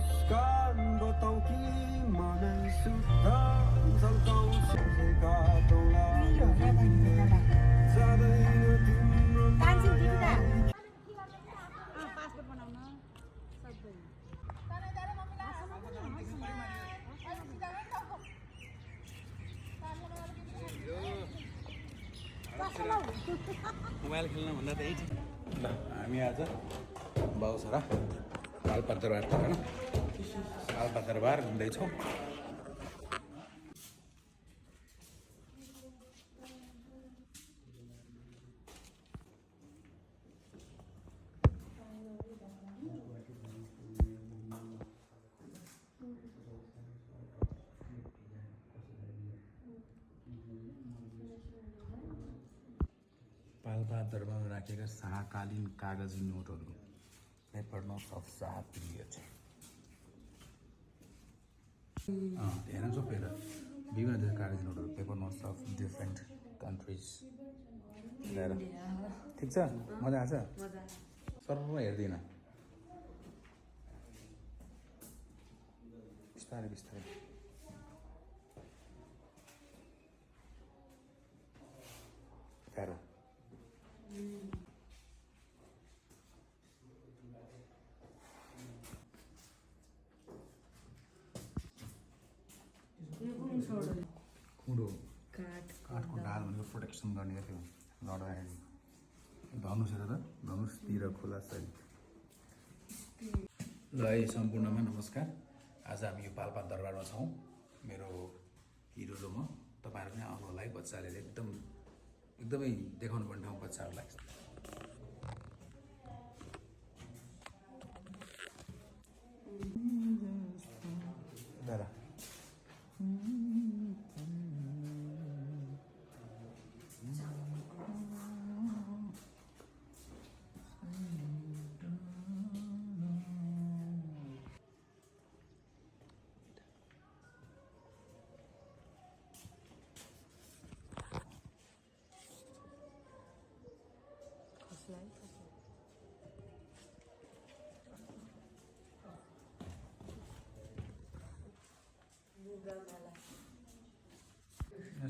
teruskan bertauki mana sudah engkau sejaga tolak Sada ingat tiम्रो passport बनाउन सक्दैन mobile खेल्न भन्दा त यही ठिक ल हामी आज बाउ छोरा पाल्पादरबारतिर होइन पाल्पादरबार घुम्दैछौँ पाल्पादरबारमा राखेका शाहकालीन कागजी नोटहरू paper notes of Shah period हेर चोपेर विभिन्न देशका कागजी नोटहरू paper notes of different countries हेर ठिक छ मजा आछ सर्व हेर्दिनँ बिस्तारै बिस्तारै हेर खुँडो काठको ढाल भनेको प्रोटेक्सन गर्ने क्या त्यो लड्दाखेरि धनुष हेर त धनुषतिर खुला शैली ल है सम्पूर्णमा नमस्कार आज हामी यो पाल्पादरबारमा छौँ मेरो हिरो र म तपाईँहरू पनि आउनु होला है बच्चाहरूले एकदमै देखाउनु पर्ने ठाउँ बच्चाहरूलाई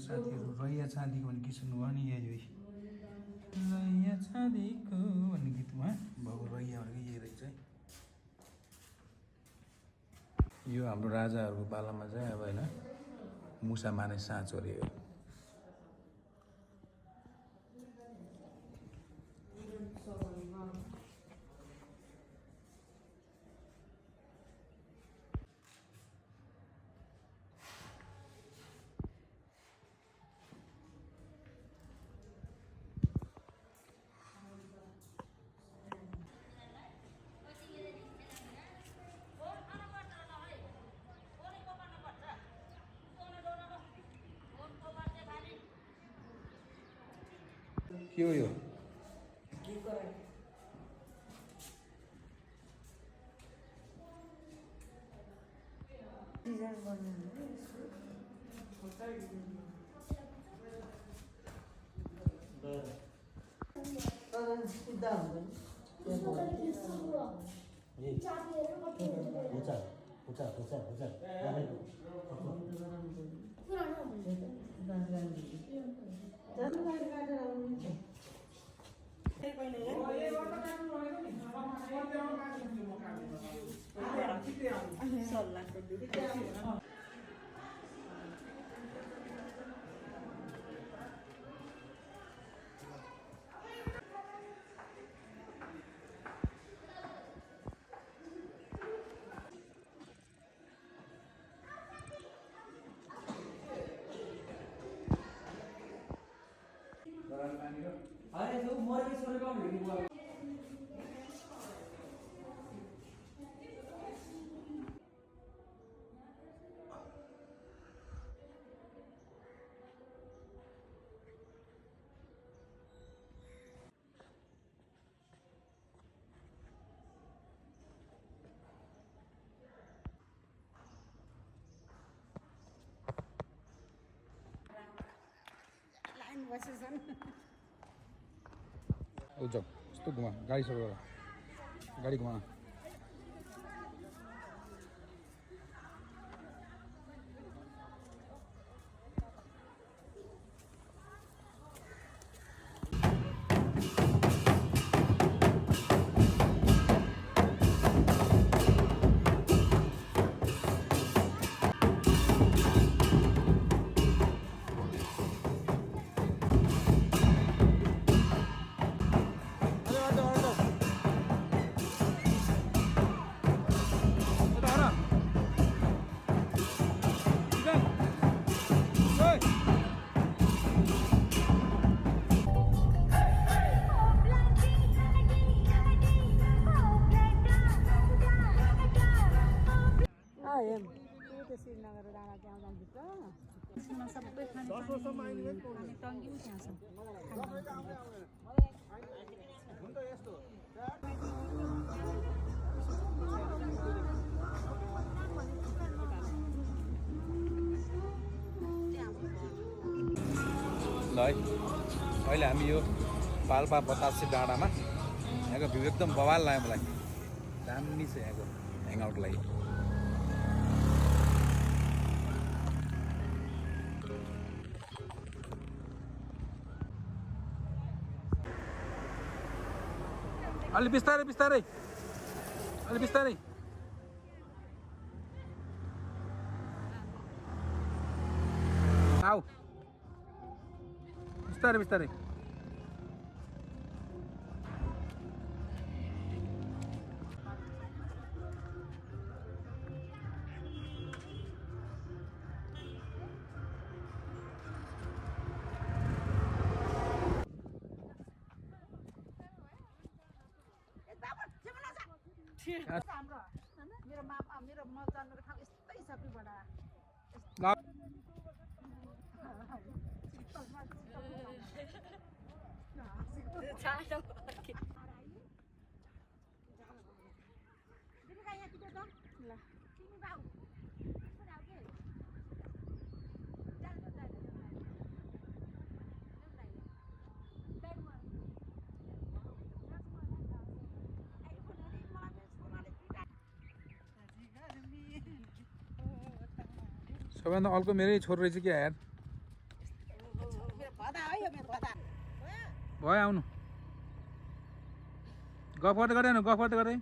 साथीहरू रैया चाँदीको भन्ने गीत सुन्नुभयो नि यही रैया चाँदीको भन्ने गीतमा भएको रैया भनेको यही रहेछ है यो हाम्रो राजाहरूको पालामा चाहिँ अब होइन मुसा माने साँचो अरे हो के हो यो अरे तो मर के सोने का वीडियो लाइन बसेछन् ओ जाऊ यस्तो घुमा गाडी सर गाडी घुमा यसमा सबै खाने टङ्गी पनि त्यहाँ छ ल है अहिले हामी यो पाल्पा बतासे डाँडामा यहाँको भ्यू एकदम बवाल लाग्यो मलाई दामी छ यहाँको ह्याङआउटको लागि अलि बिस्तारै बिस्तारै अलि बिस्तारै आऊ बिस्तारै बिस्तारै मेरो म जन्मेको ठाउँ यस्तै छ पिबाट सबैभन्दा अर्को मेरै छोरो रहेछ क्या यार भयो आउनु गफ गर्दै गर्दै आउनु गफ गर्दै गर्दै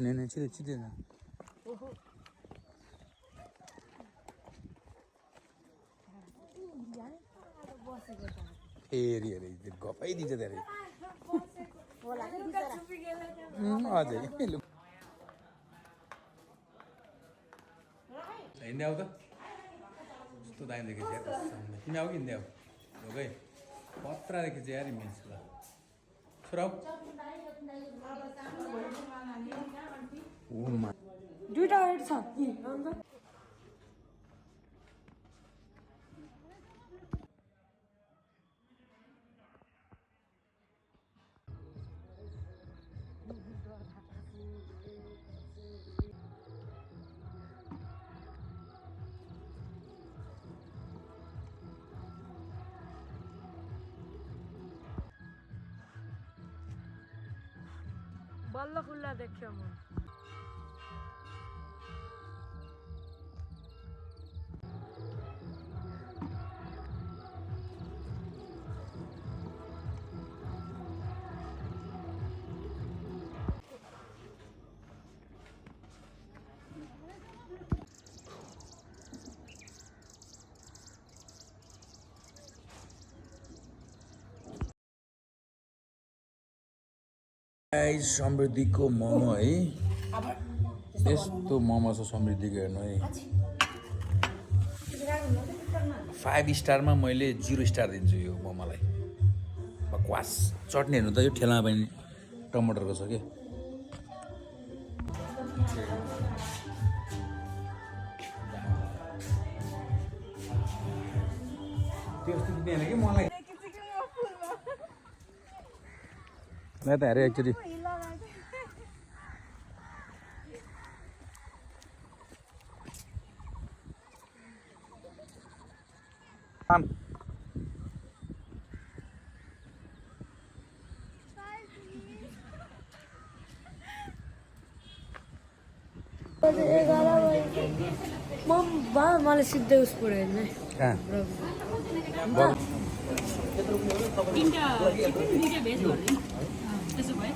नहीं सीधे सीधे ना फेरि हेरे गफै दिन्छ धेरै अझै हिँड्दै आऊ त कस्तो दामी देखेछ यार तिमी आऊ कि हिँड्दै आऊ ढोकै पत्रा देखेछ यार मिल्छ ल छोरा दुईटा हेड छ बल्ल खुल्ला देख्यो म समृद्धिको मोमो है यस्तो मोमो छ समृद्धिको हेर्नु है 5 स्टारमा मैले 0 स्टार दिन्छु यो मोमोलाई बकवास चटनी हेर्नु त यो ठेलामा पनि टमाटरको छ के त्यस्तो दिदैन कि मलाई मैं तो हेरेँ एक्चुअली मलाई सिधै उस पुऱ्यो होइन तिनवटा भेज गरिदिनु त्यसो भए